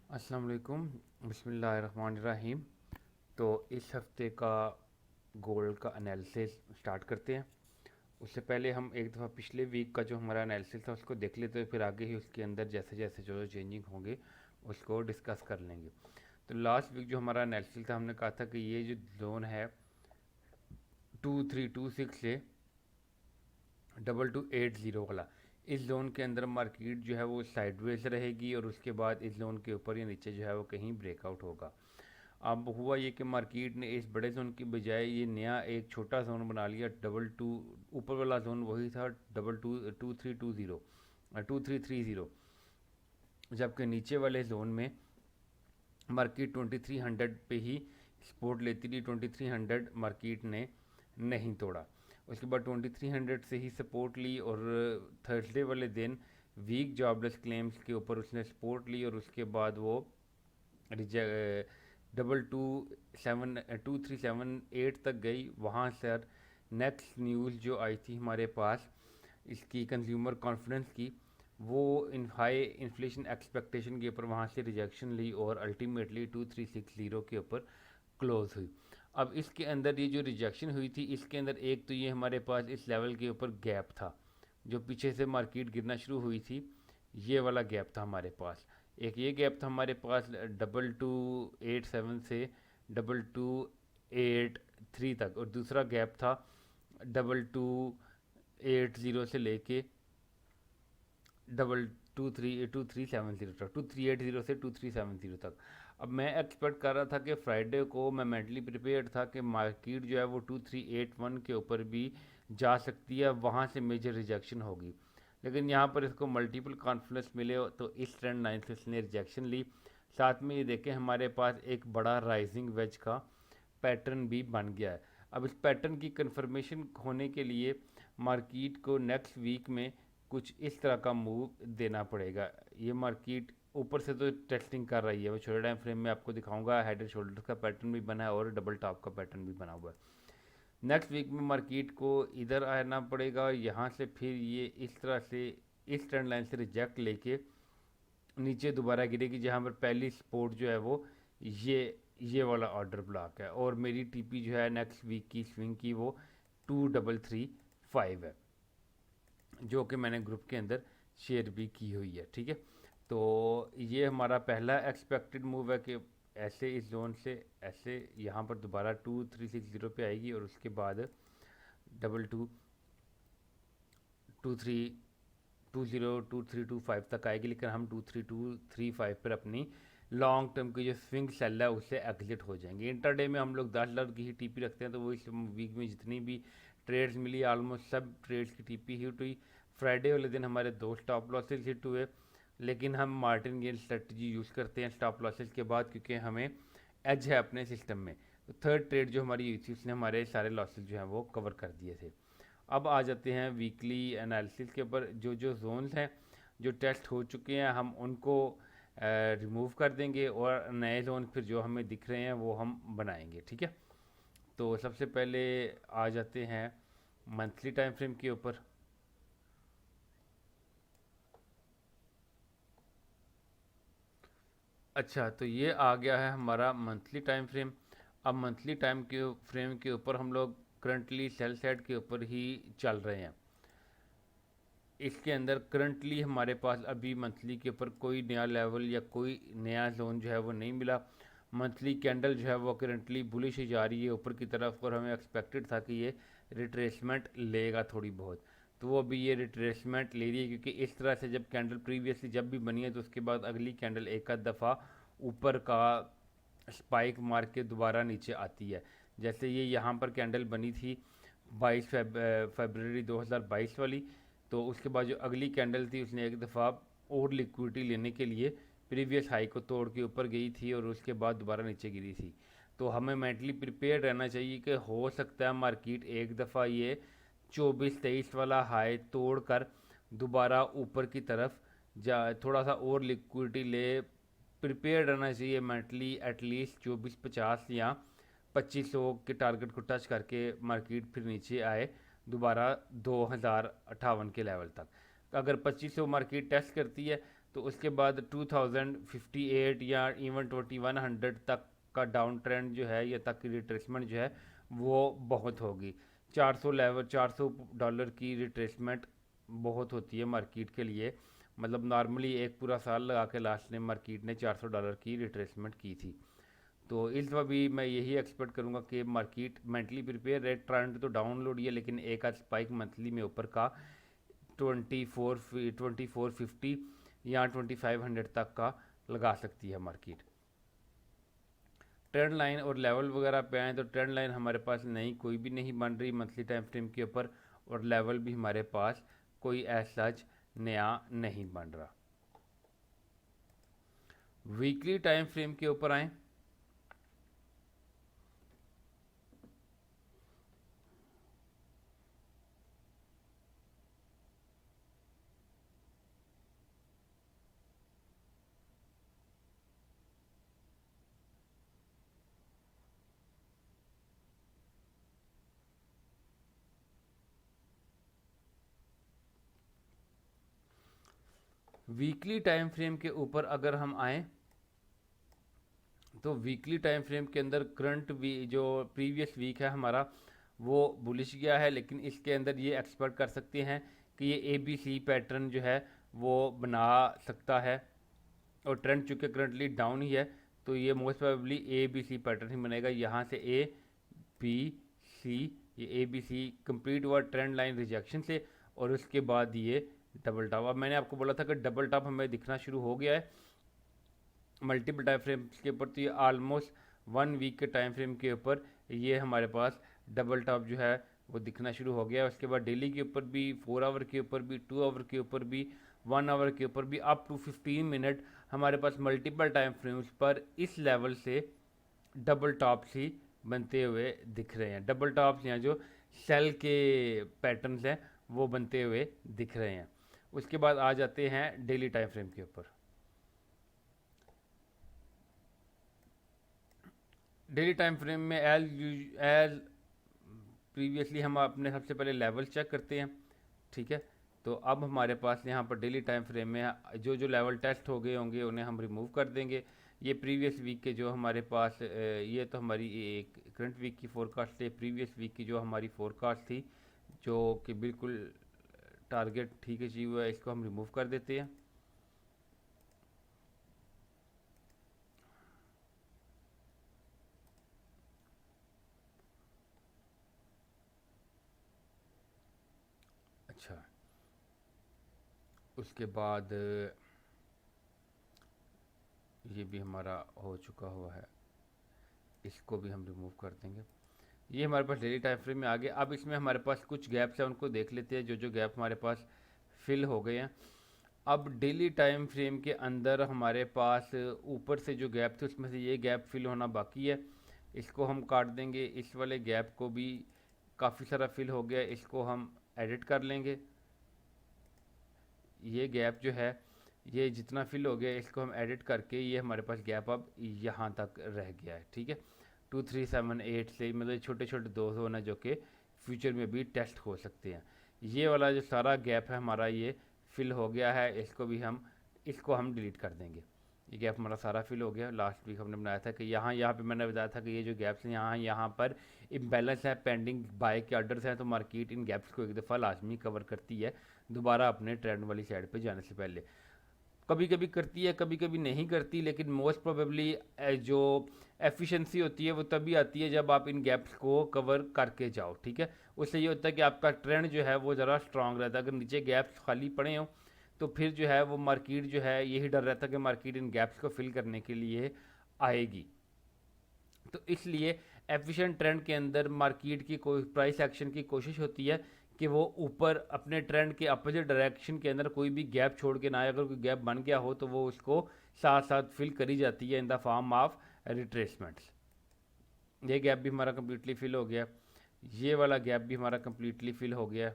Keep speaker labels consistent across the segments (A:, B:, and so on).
A: अस्सलाम वालेकुम। बिस्मिल्लाहिर्रहमानिर्रहीम। तो इस हफ्ते का गोल्ड का एनालिसिस स्टार्ट करते हैं। उससे पहले हम एक दफ़ा पिछले वीक का जो हमारा एनालिसिस था उसको देख लेते हैं, फिर आगे ही उसके अंदर जैसे जैसे जो चेंजिंग होंगे उसको डिस्कस कर लेंगे। तो लास्ट वीक जो हमारा एनालिसिस था, हमने कहा था कि ये जो जोन है 2326 से 2280 वाला, इस जोन के अंदर मार्केट जो है वो साइडवेज रहेगी और उसके बाद इस जोन के ऊपर या नीचे जो है वो कहीं ब्रेकआउट होगा। अब हुआ ये कि मार्केट ने इस बड़े जोन की बजाय ये नया एक छोटा जोन बना लिया, डबल टू। ऊपर वाला जोन वही था, डबल टू 2320, 2330, जबकि नीचे वाले जोन में मार्केट 2300 पे ही सपोर्ट लेती रही। 2300 मार्केट ने नहीं तोड़ा। उसके बाद 2300 से ही सपोर्ट ली और थर्सडे वाले दिन वीक जॉबलेस क्लेम्स के ऊपर उसने सपोर्ट ली और उसके बाद वो डबल टू सेवन 2378 तक गई। वहाँ से नेक्स्ट न्यूज़ जो आई थी हमारे पास इसकी कंज्यूमर कॉन्फिडेंस की, वो इन हाई इन्फ्लेशन एक्सपेक्टेशन के ऊपर वहाँ से रिजेक्शन ली और अल्टीमेटली 2360 के ऊपर क्लोज हुई। अब इसके अंदर ये जो रिजेक्शन हुई थी, इसके अंदर एक तो ये हमारे पास इस लेवल के ऊपर गैप था, जो पीछे से मार्केट गिरना शुरू हुई थी, ये वाला गैप था हमारे पास। एक ये गैप था हमारे पास 2287 से 2283 तक, और दूसरा गैप था 2280 से लेके 2237 तक, 2380 से 2370 तक। अब मैं एक्सपेक्ट कर रहा था कि फ्राइडे को मैं मेंटली प्रिपेयर्ड था कि मार्केट जो है वो 2381 के ऊपर भी जा सकती है, वहाँ से मेजर रिजेक्शन होगी। लेकिन यहाँ पर इसको मल्टीपल कॉन्फ्लुएंस मिले तो इस ट्रेंड लाइन से इसने रिजेक्शन ली। साथ में ये देखें हमारे पास एक बड़ा राइजिंग वेज का पैटर्न भी बन गया है। अब इस पैटर्न की कंफर्मेशन होने के लिए मार्केट को नेक्स्ट वीक में कुछ इस तरह का मूव देना पड़ेगा। ये मार्केट ऊपर से तो टेस्टिंग कर रही है, वो छोटे टाइम फ्रेम में आपको दिखाऊंगा। हेड एंड शोल्डर का पैटर्न भी बना है और डबल टॉप का पैटर्न भी बना हुआ है। नेक्स्ट वीक में मार्केट को इधर आना पड़ेगा, यहाँ से फिर ये इस तरह से इस ट्रेंड लाइन से रिजेक्ट लेके नीचे दोबारा गिरेगी, जहाँ पर पहली सपोर्ट जो है वो ये ये वाला ऑर्डर ब्लॉक है। और मेरी टीपी जो है नेक्स्ट वीक की स्विंग की वो 2335 है, जो कि मैंने ग्रुप के अंदर शेयर भी की हुई है। ठीक है, तो ये हमारा पहला एक्सपेक्टेड मूव है कि ऐसे इस जोन से ऐसे यहाँ पर दोबारा 2360 पे आएगी और उसके बाद डबल टू टू थ्री 2325 तक आएगी। लेकिन हम 23235 पर अपनी लॉन्ग टर्म की जो स्विंग सेल है उससे एग्जिट हो जाएंगे। इंटरडे में हम लोग $10 की ही टीपी रखते हैं, तो वो इस वीक में जितनी भी ट्रेड्स मिली ऑलमोस्ट सब ट्रेड्स की टीपी हिट हुई। फ्राइडे वाले दिन हमारे 2 स्टॉप लॉसेस हिट हुए, लेकिन हम मार्टिन गेन स्ट्रेटजी यूज़ करते हैं स्टॉप लॉसेस के बाद, क्योंकि हमें एज है अपने सिस्टम में। तो थर्ड ट्रेड जो हमारी हुई थी उसने हमारे सारे लॉसेस जो हैं वो कवर कर दिए थे। अब आ जाते हैं वीकली एनालिसिस के ऊपर। जो जो जोन्स हैं जो टेस्ट हो चुके हैं हम उनको रिमूव कर देंगे और नए जोन फिर जो हमें दिख रहे हैं वो हम बनाएंगे। ठीक है, तो सबसे पहले आ जाते हैं मंथली टाइम फ्रेम के ऊपर। अच्छा, तो ये आ गया है हमारा मंथली टाइम फ्रेम। अब मंथली टाइम के फ्रेम के ऊपर हम लोग करंटली सेल साइड के ऊपर ही चल रहे हैं। इसके अंदर करंटली हमारे पास अभी मंथली के ऊपर कोई नया लेवल या कोई नया जोन जो है वो नहीं मिला। मंथली कैंडल जो है वो करंटली बुलिश ही जा रही है ऊपर की तरफ, और हमें एक्सपेक्टेड था कि ये रिट्रेसमेंट लेगा थोड़ी बहुत, तो वो अभी ये रिट्रेसमेंट ले रही है। क्योंकि इस तरह से जब कैंडल प्रीवियसली जब भी बनी है तो उसके बाद अगली कैंडल एक आध दफ़ा ऊपर का स्पाइक मार के दोबारा नीचे आती है। जैसे ये यहाँ पर कैंडल बनी थी 22 फरवरी 2022 वाली, तो उसके बाद जो अगली कैंडल थी उसने एक दफ़ा और लिक्विडिटी लेने के लिए प्रीवियस हाई को तोड़ के ऊपर गई थी और उसके बाद दोबारा नीचे गिरी थी। तो हमें मेंटली प्रिपेयर रहना चाहिए कि हो सकता है मार्केट एक दफ़ा ये 24-23 वाला हाई तोड़ कर दोबारा ऊपर की तरफ जा, थोड़ा सा और लिक्विडिटी ले। प्रिपेयर रहना चाहिए मेंटली, एटलीस्ट 2450 या 2500 के टारगेट को टच करके मार्केट फिर नीचे आए दोबारा 2058 के लेवल तक। अगर 2500 मार्केट टेस्ट करती है तो उसके बाद 2058 या इवन 2100 तक का डाउन ट्रेंड जो है या तक की रिट्रेसमेंट जो है वो बहुत होगी। 400 लेवल, $400 की रिट्रेसमेंट बहुत होती है मार्केट के लिए। मतलब नॉर्मली एक पूरा साल लगा के लास्ट में मार्केट ने $400 की रिट्रेसमेंट की थी। तो इस दफ़ा भी मैं यही एक्सपेक्ट करूंगा कि मार्केट मेंटली प्रिपेयर है। ट्रेंड तो डाउनलोड ही है, लेकिन एक आध स्पाइक मंथली में ऊपर का 2450 या 2500 तक का लगा सकती है मार्केट। ट्रेंड लाइन और लेवल वगैरह पे आए तो ट्रेंड लाइन हमारे पास नहीं, कोई भी नहीं बन रही मंथली टाइम फ्रेम के ऊपर, और लेवल भी हमारे पास कोई ऐसा नया नहीं बन रहा। वीकली टाइम फ्रेम के ऊपर आए। वीकली टाइम फ्रेम के ऊपर अगर हम आए तो वीकली टाइम फ्रेम के अंदर करंट जो प्रीवियस वीक है हमारा वो बुलिश गया है, लेकिन इसके अंदर ये एक्सपेक्ट कर सकते हैं कि ये ABC पैटर्न जो है वो बना सकता है। और ट्रेंड चूँकि करंटली डाउन ही है तो ये मोस्ट प्रोबेबली ABC पैटर्न ही बनेगा। यहाँ से ABC, ये ABC कंप्लीट हुआ ट्रेंड लाइन रिजेक्शन से, और उसके बाद ये डबल टॉप। अब मैंने आपको बोला था कि डबल टॉप हमें दिखना शुरू हो गया है मल्टीपल टाइम फ्रेम के ऊपर। तो ये ऑलमोस्ट 1 वीक के टाइम फ्रेम के ऊपर ये हमारे पास डबल टॉप जो है वो दिखना शुरू हो गया है। उसके बाद डेली के ऊपर भी, 4 आवर के ऊपर भी, 2 आवर के ऊपर भी, 1 आवर के ऊपर भी, अप टू 15 मिनट हमारे पास मल्टीपल टाइम फ्रेम्स पर इस लेवल से डबल टॉप्स ही बनते हुए दिख रहे हैं। डबल टॉप्स या जो सेल के पैटर्न्स हैं वो बनते हुए दिख रहे हैं। उसके बाद आ जाते हैं डेली टाइम फ्रेम के ऊपर। डेली टाइम फ्रेम में एज प्रीवियसली हम अपने सबसे पहले लेवल चेक करते हैं, ठीक है। तो अब हमारे पास यहाँ पर डेली टाइम फ्रेम में जो जो लेवल टेस्ट हो गए होंगे उन्हें हम रिमूव कर देंगे। ये प्रीवियस वीक के जो हमारे पास ये तो हमारी एक करंट वीक की फोरकास्ट है। प्रीवियस वीक की जो हमारी फोरकास्ट थी जो कि बिल्कुल टारगेट ठीक अचीव हुआ है, इसको हम रिमूव कर देते हैं। अच्छा, उसके बाद ये भी हमारा हो चुका हुआ है, इसको भी हम रिमूव कर देंगे। ये हमारे पास डेली टाइम फ्रेम में आ गया। अब इसमें हमारे पास कुछ गैप्स हैं, उनको देख लेते हैं जो जो गैप हमारे पास फिल हो गए हैं। अब डेली टाइम फ्रेम के अंदर हमारे पास ऊपर से जो गैप थे उसमें से ये गैप फिल होना बाकी है, इसको हम काट देंगे। इस वाले गैप को भी काफ़ी सारा फिल हो गया, इसको हम एडिट कर लेंगे। ये गैप जो है ये जितना फिल हो गया इसको हम एडिट करके ये हमारे पास गैप अब यहाँ तक रह गया है, ठीक है। 2378 से मतलब छोटे छोटे दो जोन है जो कि फ्यूचर में भी टेस्ट हो सकते हैं। ये वाला जो सारा गैप है हमारा ये फिल हो गया है, इसको हम डिलीट कर देंगे। ये गैप हमारा सारा फिल हो गया। लास्ट वीक हमने बनाया था कि यहाँ पे मैंने बताया था कि ये जो गैप्स हैं यहाँ पर इम्बैलेंस है, पेंडिंग बाय के ऑर्डर्स हैं, तो मार्केट इन गैप्स को एक दफ़ा लाजमी कवर करती है दोबारा अपने ट्रेंड वाली साइड पे जाने से पहले। कभी कभी करती है, कभी कभी नहीं करती, लेकिन मोस्ट प्रोबेबली जो एफिशिएंसी होती है वो तभी आती है जब आप इन गैप्स को कवर करके जाओ, ठीक है। उससे ये होता है कि आपका ट्रेंड जो है वो ज़रा स्ट्रांग रहता है। अगर नीचे गैप्स खाली पड़े हों तो फिर जो है वो मार्केट जो है यही डर रहता है कि मार्केट इन गैप्स को फिल करने के लिए आएगी। तो इसलिए एफिशिएंट ट्रेंड के अंदर मार्केट की कोई प्राइस एक्शन की कोशिश होती है कि वो ऊपर अपने ट्रेंड के अपोजिट डायरेक्शन के अंदर कोई भी गैप छोड़ के ना आए। अगर कोई गैप बन गया हो तो वो उसको साथ साथ फिल करी जाती है इन द फॉर्म ऑफ रिट्रेसमेंट्स। ये गैप भी हमारा कम्प्लीटली फिल हो गया, ये वाला गैप भी हमारा कम्प्लीटली फिल हो गया।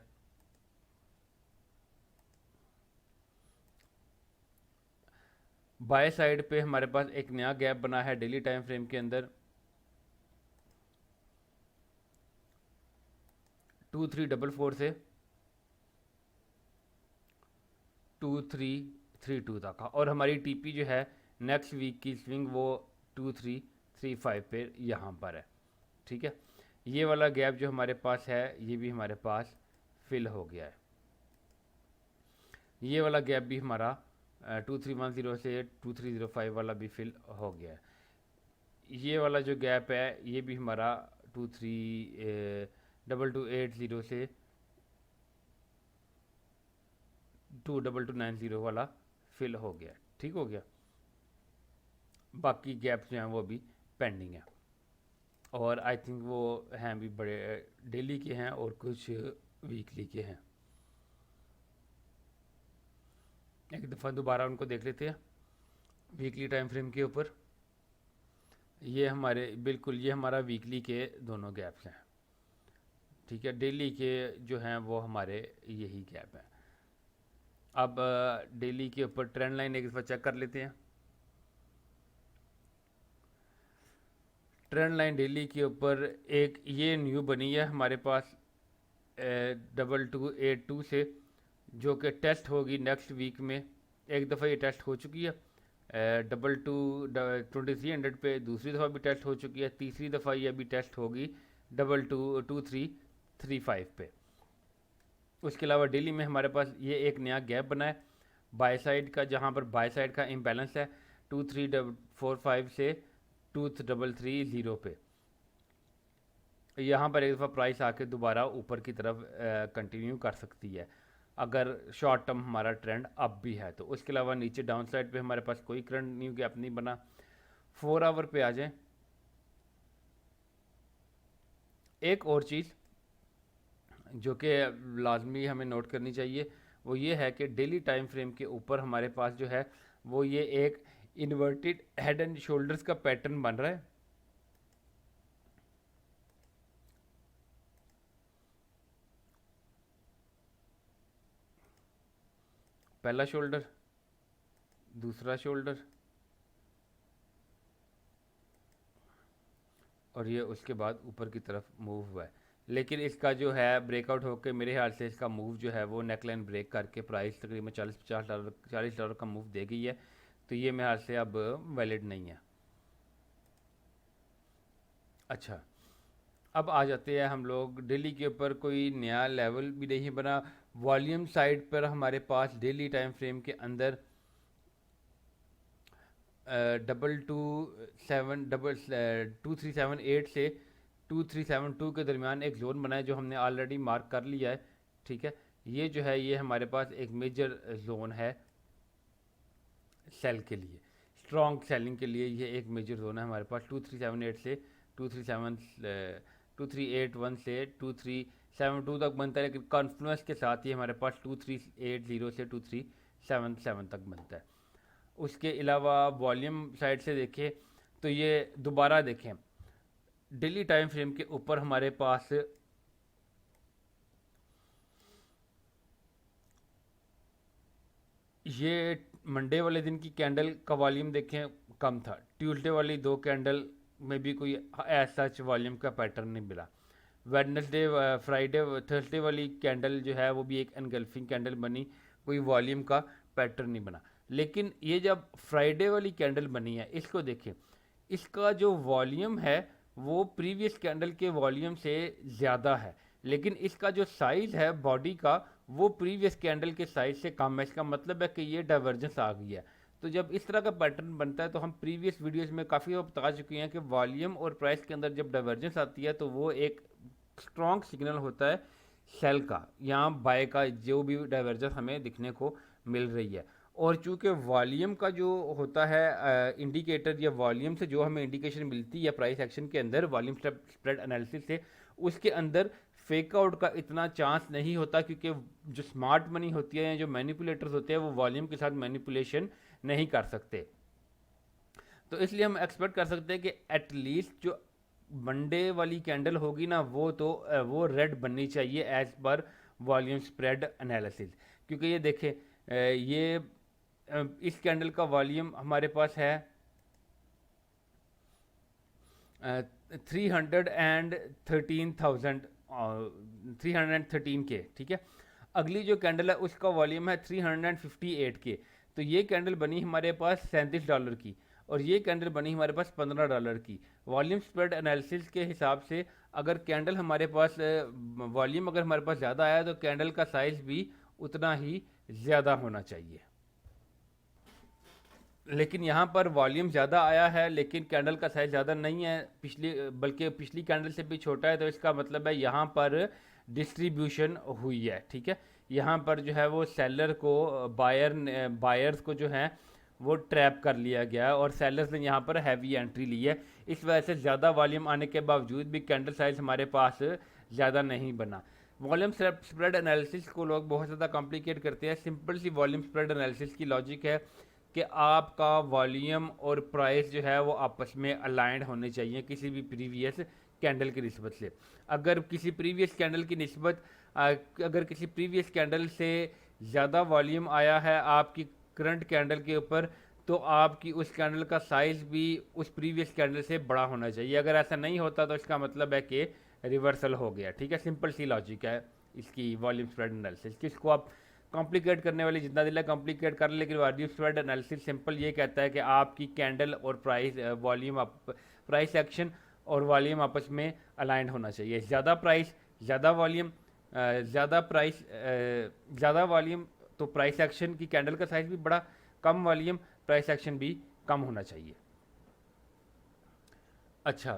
A: बाय साइड पे हमारे पास एक नया गैप बना है डेली टाइम फ्रेम के अंदर 2344 से 23 32 तक, और हमारी टीपी जो है नेक्स्ट वीक की स्विंग वो 2335 पे यहाँ पर है। ठीक है, ये वाला गैप जो हमारे पास है ये भी हमारे पास फिल हो गया है। ये वाला गैप भी हमारा 2310 से 2305 वाला भी फिल हो गया है। ये वाला जो गैप है ये भी हमारा 2280 से 22290 वाला फिल हो गया। ठीक हो गया, बाकी गैप्स जो हैं वो भी पेंडिंग है, और आई थिंक वो हैं भी बड़े डेली के हैं और कुछ वीकली के हैं। एक दफ़ा दोबारा उनको देख लेते हैं वीकली टाइम फ्रेम के ऊपर। ये हमारे बिल्कुल ये हमारा वीकली के दोनों गैप्स हैं। ठीक है, डेली के जो हैं वो हमारे यही गैप हैं। अब डेली के ऊपर ट्रेंड लाइन एक दफ़ा चेक कर लेते हैं। ट्रेंड लाइन डेली के ऊपर एक ये न्यू बनी है हमारे पास 2282 से, जो कि टेस्ट होगी नेक्स्ट वीक में। एक दफ़ा ये टेस्ट हो चुकी है 2300 पे, दूसरी दफ़ा भी टेस्ट हो चुकी है, तीसरी दफ़ा ये अभी टेस्ट होगी 2335 पे। उसके अलावा डेली में हमारे पास ये एक नया गैप बना है बाय साइड का, जहाँ पर बाय साइड का इम्बैलेंस है 2345 से 2330 पे। यहाँ पर एक दफ़ा प्राइस आके दोबारा ऊपर की तरफ कंटिन्यू कर सकती है अगर शॉर्ट टर्म हमारा ट्रेंड अप भी है तो। उसके अलावा नीचे डाउन साइड पे हमारे पास कोई करंट न्यू गैप नहीं बना। 4 आवर पे आ जाएं। एक और चीज़ जो कि लाजमी हमें नोट करनी चाहिए वो ये है कि डेली टाइम फ्रेम के ऊपर हमारे पास जो है वो ये एक इन्वर्टेड हेड एंड शोल्डर्स का पैटर्न बन रहा है। पहला शोल्डर, दूसरा शोल्डर, और ये उसके बाद ऊपर की तरफ मूव हुआ है। लेकिन इसका जो है ब्रेकआउट होकर मेरे ख्याल से इसका मूव जो है वो नेकलाइन ब्रेक करके प्राइस तकरीबन $40 का मूव दे गई है, तो ये मेरे ख्याल से अब वैलिड नहीं है। अच्छा, अब आ जाते हैं हम लोग डेली के ऊपर। कोई नया लेवल भी नहीं बना। वॉल्यूम साइड पर हमारे पास डेली टाइम फ्रेम के अंदर 2378 से 2372 के दरमियान एक जोन बना है जो हमने ऑलरेडी मार्क कर लिया है। ठीक है, ये जो है ये हमारे पास एक मेजर जोन है सेल के लिए, स्ट्रॉन्ग सेलिंग के लिए। ये एक मेजर जोन है हमारे पास 2378 से 2381 से 2372 तक बनता है, लेकिन कॉन्फ्लुएंस के साथ ये हमारे पास 2380 से 2377 तक बनता है। उसके अलावा वॉल्यूम साइड से देखें तो ये दोबारा देखें डेली टाइम फ्रेम के ऊपर हमारे पास ये मंडे वाले दिन की कैंडल का वॉल्यूम देखें कम था, ट्यूसडे वाली दो कैंडल में भी कोई ऐसा वॉल्यूम का पैटर्न नहीं मिला। वेडनेसडे फ्राइडे थर्सडे वाली कैंडल जो है वो भी एक एनगल्फिंग कैंडल बनी, कोई वॉल्यूम का पैटर्न नहीं बना। लेकिन ये जब फ्राइडे वाली कैंडल बनी है इसको देखें, इसका जो वॉल्यूम है वो प्रीवियस कैंडल के वॉल्यूम से ज़्यादा है, लेकिन इसका जो साइज़ है बॉडी का वो प्रीवियस कैंडल के साइज़ से कम है। इसका मतलब है कि ये डाइवर्जेंस आ गई है। तो जब इस तरह का पैटर्न बनता है तो हम प्रीवियस वीडियोस में काफ़ी बता चुके हैं कि वॉल्यूम और प्राइस के अंदर जब डाइवर्जेंस आती है तो वो एक स्ट्रॉन्ग सिग्नल होता है सेल का, यहाँ बाय का जो भी डाइवर्जेंस हमें दिखने को मिल रही है। और चूँकि वॉल्यूम का जो होता है इंडिकेटर या वॉल्यूम से जो हमें इंडिकेशन मिलती है प्राइस एक्शन के अंदर वॉल्यूम स्प्रेड एनालिसिस से, उसके अंदर फेक आउट का इतना चांस नहीं होता, क्योंकि जो स्मार्ट मनी होती है या जो मैनिपुलेटर्स होते हैं वो वॉल्यूम के साथ मैनिपुलेशन नहीं कर सकते। तो इसलिए हम एक्सपेक्ट कर सकते हैं कि एटलीस्ट जो मंडे वाली कैंडल होगी ना वो रेड बननी चाहिए as per volume spread analysis. क्योंकि ये देखें ये इस कैंडल का वॉल्यूम हमारे पास है 313 के। ठीक है, अगली जो कैंडल है उसका वॉल्यूम है 358 के। तो ये कैंडल बनी हमारे पास $37 की, और ये कैंडल बनी हमारे पास $15 की। वॉल्यूम स्प्रेड एनालिसिस के हिसाब से अगर कैंडल हमारे पास वॉल्यूम अगर हमारे पास ज़्यादा आया तो कैंडल का साइज़ भी उतना ही ज़्यादा होना चाहिए। लेकिन यहाँ पर वॉल्यूम ज़्यादा आया है लेकिन कैंडल का साइज़ ज़्यादा नहीं है, बल्कि पिछली कैंडल से भी छोटा है, तो इसका मतलब है यहाँ पर डिस्ट्रीब्यूशन हुई है। ठीक है, यहाँ पर जो है वो सेलर को बायर्स को जो है वो ट्रैप कर लिया गया है और सेलर्स ने यहाँ पर हैवी एंट्री ली है। इस वजह से ज़्यादा वॉल्यूम आने के बावजूद भी कैंडल साइज़ हमारे पास ज़्यादा नहीं बना। वॉल्यूम स्प्रेड एनालिसिस को लोग बहुत ज़्यादा कॉम्प्लिकेट करते हैं। सिंपल सी वॉल्यूम स्प्रेड एनालिसिस की लॉजिक है कि आपका वॉल्यूम और प्राइस जो है वो आपस में अलाइंड होने चाहिए किसी भी प्रीवियस कैंडल की निस्बत से। अगर किसी प्रीवियस कैंडल की निस्बत अगर किसी प्रीवियस कैंडल से ज़्यादा वॉल्यूम आया है आपकी करंट कैंडल के ऊपर, तो आपकी उस कैंडल का साइज़ भी उस प्रीवियस कैंडल से बड़ा होना चाहिए। अगर ऐसा नहीं होता तो इसका मतलब है कि रिवर्सल हो गया। ठीक है, सिंपल सी लॉजिक है इसकी वॉल्यूम स्प्रेड एनालिसिस की। इसको आप कॉम्प्लिकेट करने वाले जितना दिल है कॉम्प्लिकेट कर ले, लेकिन वॉल्यूम स्प्रेड एनालिसिस सिंपल ये कहता है कि आपकी कैंडल और प्राइस एक्शन और वॉल्यूम आपस में अलाइंड होना चाहिए। ज़्यादा प्राइस ज़्यादा वॉल्यूम, ज़्यादा वॉल्यूम तो प्राइस एक्शन की कैंडल का साइज़ भी बड़ा, कम वॉल्यूम प्राइस एक्शन भी कम होना चाहिए। अच्छा,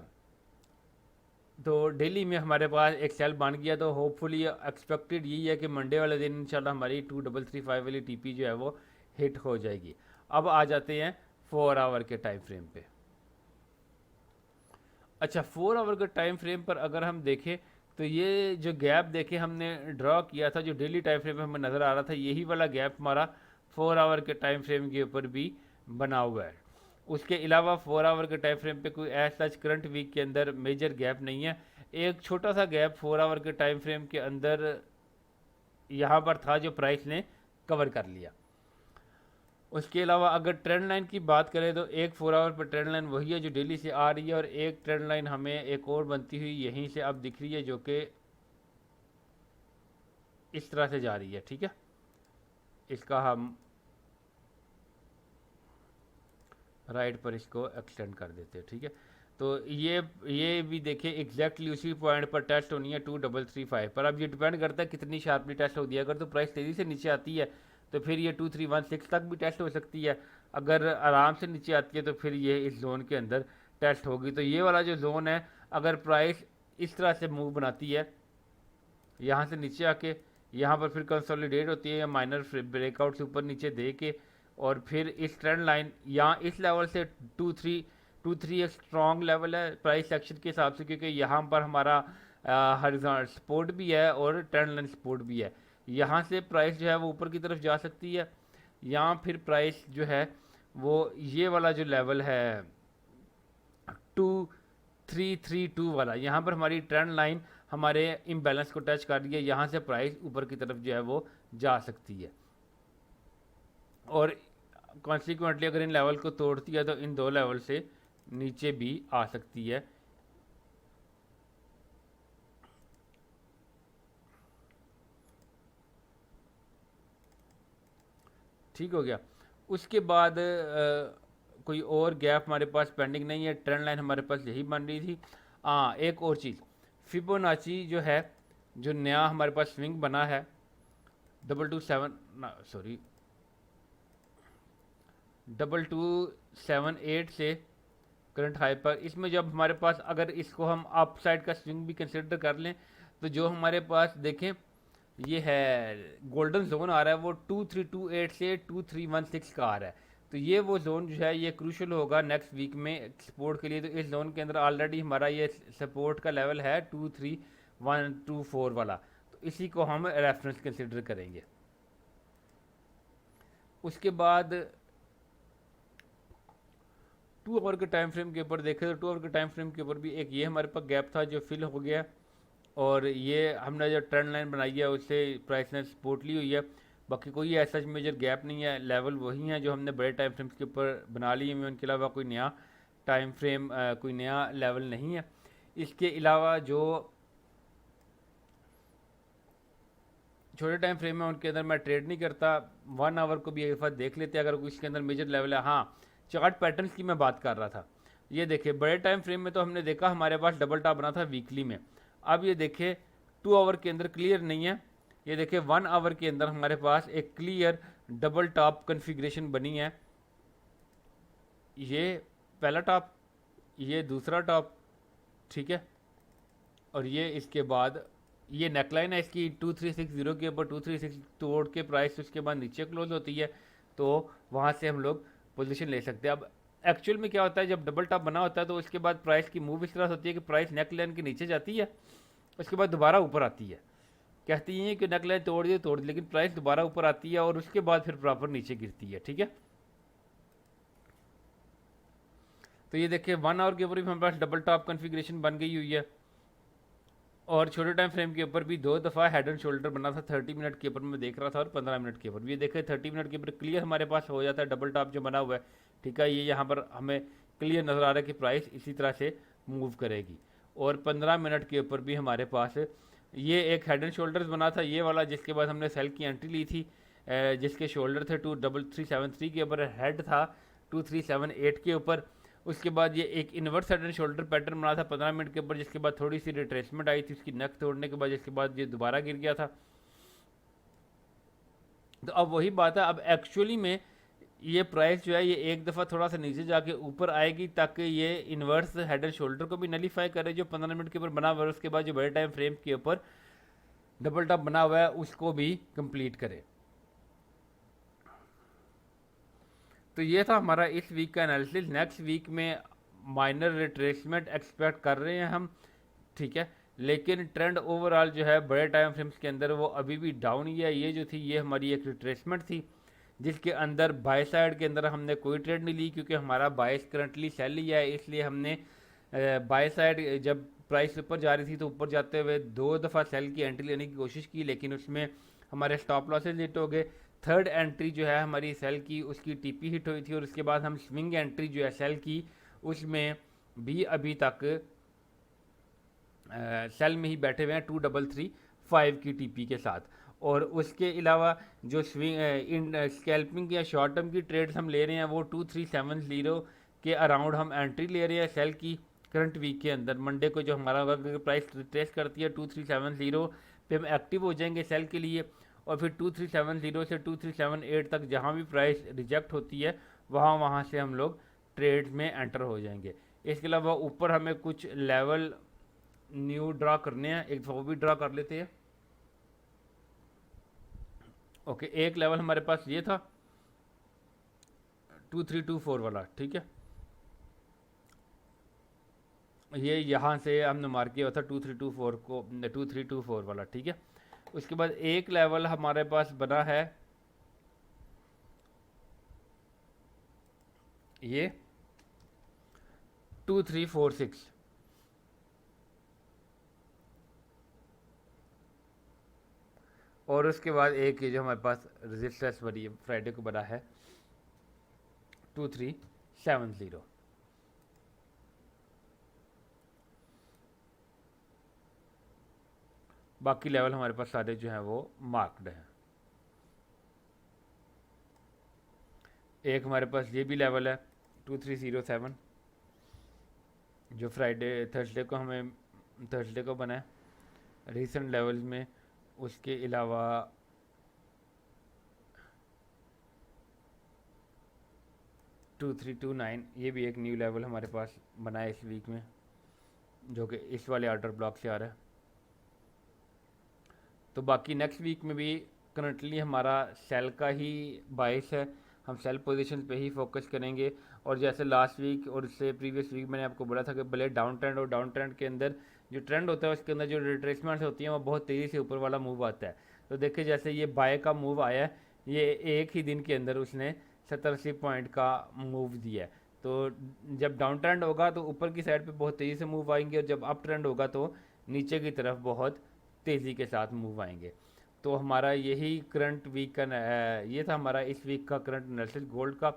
A: तो डेली में हमारे पास एक सेल बन गया, तो होपफुली एक्सपेक्टेड यही है कि मंडे वाले दिन इंशाल्लाह हमारी 2335 वाली टीपी जो है वो हिट हो जाएगी। अब आ जाते हैं 4 आवर के टाइम फ्रेम पे। अच्छा, 4 आवर के टाइम फ्रेम पर अगर हम देखें तो ये जो गैप देखें हमने ड्रॉ किया था, जो डेली टाइम फ्रेम में हमें नज़र आ रहा था, यही वाला गैप हमारा 4 आवर के टाइम फ्रेम के ऊपर भी बना हुआ है। उसके अलावा 4 आवर के टाइम फ्रेम पे कोई ऐसा करंट वीक के अंदर मेजर गैप नहीं है। एक छोटा सा गैप 4 आवर के टाइम फ्रेम के अंदर यहाँ पर था जो प्राइस ने कवर कर लिया। उसके अलावा अगर ट्रेंड लाइन की बात करें तो एक 4 आवर पर ट्रेंड लाइन वही है जो डेली से आ रही है, और एक ट्रेंड लाइन हमें एक और बनती हुई यहीं से अब दिख रही है जो कि इस तरह से जा रही है। ठीक है, इसका हम राइट पर इसको एक्सटेंड कर देते हैं। ठीक है, तो ये भी देखिए एग्जैक्टली उसी पॉइंट पर टेस्ट होनी है 2335 पर। अब ये डिपेंड करता है कितनी शार्पली टेस्ट होती है। अगर तो प्राइस तेज़ी से नीचे आती है तो फिर ये 2316 तक भी टेस्ट हो सकती है। अगर आराम से नीचे आती है तो फिर ये इस जोन के अंदर टेस्ट होगी। तो ये वाला जो जोन है, अगर प्राइस इस तरह से मूव बनाती है यहाँ से नीचे आके, यहाँ पर फिर कंसोलिडेट होती है या माइनर ब्रेकआउट से ऊपर नीचे दे के, और फिर इस ट्रेंड लाइन यहाँ इस लेवल से 2-3 एक स्ट्रॉन्ग लेवल है प्राइस एक्शन के हिसाब से, क्योंकि यहाँ पर हमारा हॉरिजॉन्टल सपोर्ट भी है और ट्रेंड लाइन सपोर्ट भी है। यहाँ से प्राइस जो है वो ऊपर की तरफ जा सकती है, यहाँ फिर प्राइस जो है वो ये वाला जो लेवल है 2332 वाला, यहाँ पर हमारी ट्रेंड लाइन हमारे इम्बैलेंस को टच कर रही है। यहाँ से प्राइस ऊपर की तरफ जो है वो जा सकती है, और कॉन्सिक्वेंटली अगर इन लेवल को तोड़ती है तो इन दो लेवल से नीचे भी आ सकती है। ठीक हो गया। उसके बाद कोई और गैप हमारे पास पेंडिंग नहीं है, ट्रेंड लाइन हमारे पास यही बन रही थी। हाँ, एक और चीज़, फिबोनाची जो है, जो नया हमारे पास स्विंग बना है 2278 से करंट हाई पर, इसमें जब हमारे पास अगर इसको हम अप साइड का स्विंग भी कंसिडर कर लें तो जो हमारे पास देखें ये है गोल्डन जोन आ रहा है वो 2328 से 2316 का आ रहा है। तो ये वो जोन जो है ये क्रूशल होगा नेक्स्ट वीक में सपोर्ट के लिए। तो इस जोन के अंदर ऑलरेडी हमारा ये सपोर्ट का लेवल है 23124 वाला, तो इसी को हम रेफरेंस कंसिडर करेंगे। उसके बाद 2 आवर के टाइम फ्रेम के ऊपर देखें तो 2 आवर के टाइम फ्रेम के ऊपर भी एक ये हमारे पास गैप था जो फिल हो गया, और ये हमने जो ट्रेंड लाइन बनाई है उससे प्राइस ने सपोर्ट ली हुई है। बाकी कोई ऐसा मेजर गैप नहीं है, लेवल वही है जो हमने बड़े टाइम फ्रेम्स के ऊपर बना लिए हैं, उनके अलावा कोई नया टाइम फ्रेम कोई नया लेवल नहीं है। इसके अलावा जो छोटे टाइम फ्रेम में उनके अंदर मैं ट्रेड नहीं करता। 1 आवर को भी एक दफ़ा देख लेते हैं अगर उसके अंदर मेजर लेवल है। हाँ, चार्ट पैटर्न्स की मैं बात कर रहा था। ये देखिए बड़े टाइम फ्रेम में तो हमने देखा हमारे पास डबल टॉप बना था वीकली में। अब ये देखिए 2 आवर के अंदर क्लियर नहीं है। ये देखिए 1 आवर के अंदर हमारे पास एक क्लियर डबल टॉप कन्फिग्रेशन बनी है। ये पहला टॉप, ये दूसरा टॉप, ठीक है, और ये इसके बाद ये नेकलाइन है इसकी 2360 के ऊपर 2360 तोड़ के प्राइस उसके बाद नीचे क्लोज होती है, तो वहाँ से हम लोग पोजीशन ले सकते हैं। अब एक्चुअल में क्या होता है, जब डबल टॉप बना होता है तो उसके बाद प्राइस की मूव इस तरह से होती है कि प्राइस नेकलाइन के नीचे जाती है, उसके बाद दोबारा ऊपर आती है। कहती हैं कि नेकलाइन तोड़ दी, लेकिन प्राइस दोबारा ऊपर आती है और उसके बाद फिर प्रॉपर नीचे गिरती है, ठीक है। तो ये देखिए 1 आवर के ऊपर भी हमारे पास डबल टॉप कन्फिग्रेशन बन गई हुई है, और छोटे टाइम फ्रेम के ऊपर भी 2 दफ़ा हेड एंड शोल्डर बना था। 30 मिनट के ऊपर मैं देख रहा था और 15 मिनट के ऊपर भी। ये देखिए 30 मिनट के ऊपर क्लियर हमारे पास हो जाता है डबल टॉप जो बना हुआ है, ठीक है। ये यहाँ पर हमें क्लियर नज़र आ रहा है कि प्राइस इसी तरह से मूव करेगी। और 15 मिनट के ऊपर भी हमारे पास ये एक हेड एंड शोल्डर्स बना था, ये वाला, जिसके बाद हमने सेल की एंट्री ली थी, जिसके शोल्डर थे 2373 के ऊपर, हेड था 2378 के ऊपर। उसके बाद ये एक inverse head and shoulder pattern बना था 15 मिनट के ऊपर, जिसके बाद थोड़ी सी रिट्रेसमेंट आई थी उसकी नेक तोड़ने के बाद, जिसके बाद ये दोबारा गिर गया था। तो अब वही बात है, अब एक्चुअली में ये प्राइस जो है ये एक दफ़ा थोड़ा सा नीचे जाके ऊपर आएगी ताकि ये इन्वर्स हेड एंड शोल्डर को भी नलीफाई करे जो 15 मिनट के ऊपर बना हुआ है, उसके बाद जो बड़े टाइम फ्रेम के ऊपर डबल टॉप बना हुआ है उसको भी कंप्लीट करे। तो ये था हमारा इस वीक का एनालिसिस। नेक्स्ट वीक में माइनर रिट्रेसमेंट एक्सपेक्ट कर रहे हैं हम, ठीक है, लेकिन ट्रेंड ओवरऑल जो है बड़े टाइम फ्रेम्स के अंदर वो अभी भी डाउन ही है। ये जो थी ये हमारी एक रिट्रेसमेंट थी जिसके अंदर बाय साइड के अंदर हमने कोई ट्रेड नहीं ली, क्योंकि हमारा बायस करंटली सेल ही है, इसलिए हमने बाय साइड जब प्राइस ऊपर जा रही थी तो ऊपर जाते हुए 2 दफ़ा सेल की एंट्री लेने की कोशिश की, लेकिन उसमें हमारे स्टॉप लॉसेज हिट हो गए। थर्ड एंट्री जो है हमारी सेल की उसकी टीपी हिट हुई थी, और उसके बाद हम स्विंग एंट्री जो है सेल की उसमें भी अभी तक सेल में ही बैठे हुए हैं 2335 की टीपी के साथ। और उसके अलावा जो स्विंग इन स्कैल्पिंग या शॉर्ट टर्म की ट्रेड्स हम ले रहे हैं वो 2370 के अराउंड हम एंट्री ले रहे हैं सेल की करंट वीक के अंदर। मंडे को जो हमारा प्राइस ट्रेस करती है 2370 पे हम एक्टिव हो जाएंगे सेल के लिए, और फिर 2370 से 2378 तक जहाँ भी प्राइस रिजेक्ट होती है वहाँ से हम लोग ट्रेड में एंटर हो जाएंगे। इसके अलावा ऊपर हमें कुछ लेवल न्यू ड्रा करने हैं, एक वो भी ड्रा कर लेते हैं। ओके, एक लेवल हमारे पास ये था 2324 वाला, ठीक है, ये यहाँ से हमने मार्क किया था 2324 को, 2324 वाला, ठीक है। उसके बाद एक लेवल हमारे पास बना है ये 2346, और उसके बाद एक ये जो हमारे पास रेजिस्टेंस बनी फ्राइडे को बना है 2370। बाकी लेवल हमारे पास सारे जो हैं वो मार्क्ड हैं। एक हमारे पास ये भी लेवल है 2307 जो फ्राइडे थर्सडे को बना है रिसेंट लेवल्स में। उसके अलावा 2329 ये भी एक न्यू लेवल हमारे पास बना है इस वीक में, जो कि इस वाले ऑर्डर ब्लॉक से आ रहा है। तो बाकी नेक्स्ट वीक में भी करंटली हमारा सेल का ही बाइस है, हम सेल पोजीशन पे ही फोकस करेंगे। और जैसे लास्ट वीक और इससे प्रीवियस वीक मैंने आपको बोला था कि भले डाउन ट्रेंड और डाउन ट्रेंड के अंदर जो ट्रेंड होता है उसके अंदर जो रिट्रेसमेंट्स होती हैं वो बहुत तेज़ी से ऊपर वाला मूव आता है। तो देखिए जैसे ये बाय का मूव आया है, ये एक ही दिन के अंदर उसने 70-80 पॉइंट का मूव दिया है। तो जब डाउन ट्रेंड होगा तो ऊपर की साइड पे बहुत तेज़ी से मूव आएंगे, और जब अप ट्रेंड होगा तो नीचे की तरफ बहुत तेज़ी के साथ मूव आएंगे। तो हमारा यही करंट वीक का ये था हमारा इस वीक का करंट एनालिसिस गोल्ड का।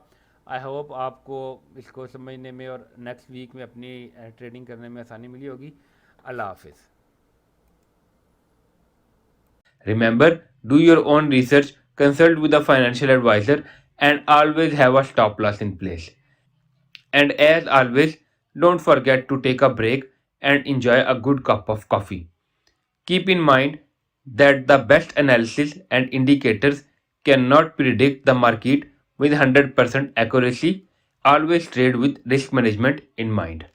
A: आई होप आपको इसको समझने में और नेक्स्ट वीक में अपनी ट्रेडिंग करने में आसानी मिली होगी। अल्लाह हाफिज़। Remember, do your own research, consult with a financial advisor, and always have a stop loss in place. And as always, don't forget to take a break and enjoy a good cup of coffee. Keep in mind that the best analysis and indicators cannot predict the market with 100% accuracy. Always trade with risk management in mind.